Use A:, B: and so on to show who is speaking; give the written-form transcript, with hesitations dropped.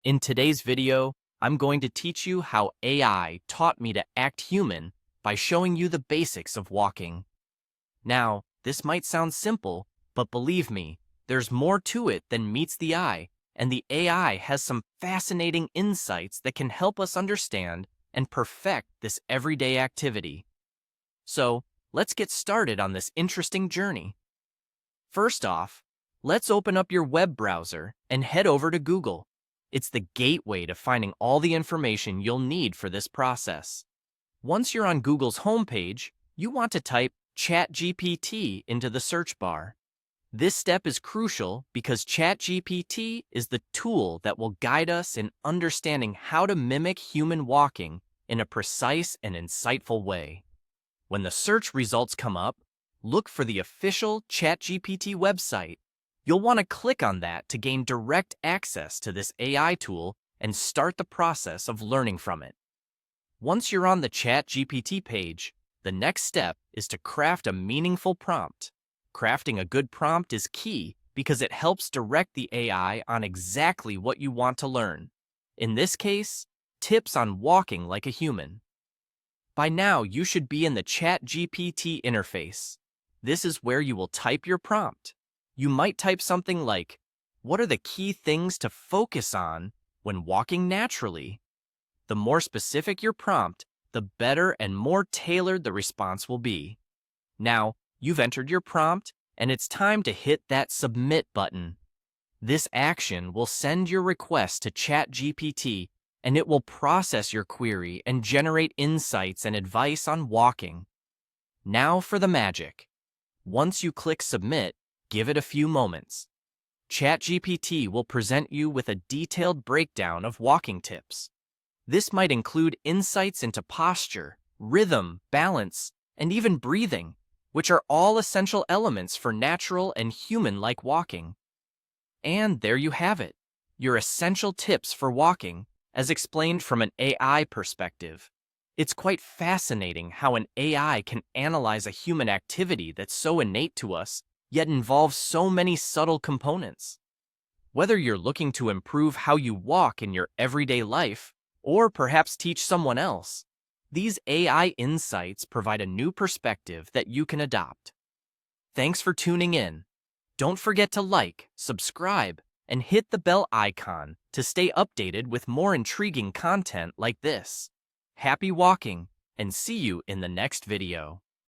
A: In today's video, I'm going to teach you how AI taught me to act human by showing you the basics of walking. Now, this might sound simple, but believe me, there's more to it than meets the eye, and the AI has some fascinating insights that can help us understand and perfect this everyday activity. So, let's get started on this interesting journey. First off, let's open up your web browser and head over to Google. It's the gateway to finding all the information you'll need for this process. Once you're on Google's homepage, you want to type ChatGPT into the search bar. This step is crucial because ChatGPT is the tool that will guide us in understanding how to mimic human walking in a precise and insightful way. When the search results come up, look for the official ChatGPT website. You'll want to click on that to gain direct access to this AI tool and start the process of learning from it. Once you're on the ChatGPT page, the next step is to craft a meaningful prompt. Crafting a good prompt is key because it helps direct the AI on exactly what you want to learn. In this case, tips on walking like a human. By now, you should be in the ChatGPT interface. This is where you will type your prompt. You might type something like, "What are the key things to focus on when walking naturally?" The more specific your prompt, the better and more tailored the response will be. Now, you've entered your prompt, and it's time to hit that submit button. This action will send your request to ChatGPT, and it will process your query and generate insights and advice on walking. Now for the magic. Once you click submit, give it a few moments. ChatGPT will present you with a detailed breakdown of walking tips. This might include insights into posture, rhythm, balance, and even breathing, which are all essential elements for natural and human-like walking. And there you have it, your essential tips for walking, as explained from an AI perspective. It's quite fascinating how an AI can analyze a human activity that's so innate to us, yet involves so many subtle components. Whether you're looking to improve how you walk in your everyday life, or perhaps teach someone else, these AI insights provide a new perspective that you can adopt. Thanks for tuning in. Don't forget to like, subscribe, and hit the bell icon to stay updated with more intriguing content like this. Happy walking, and see you in the next video.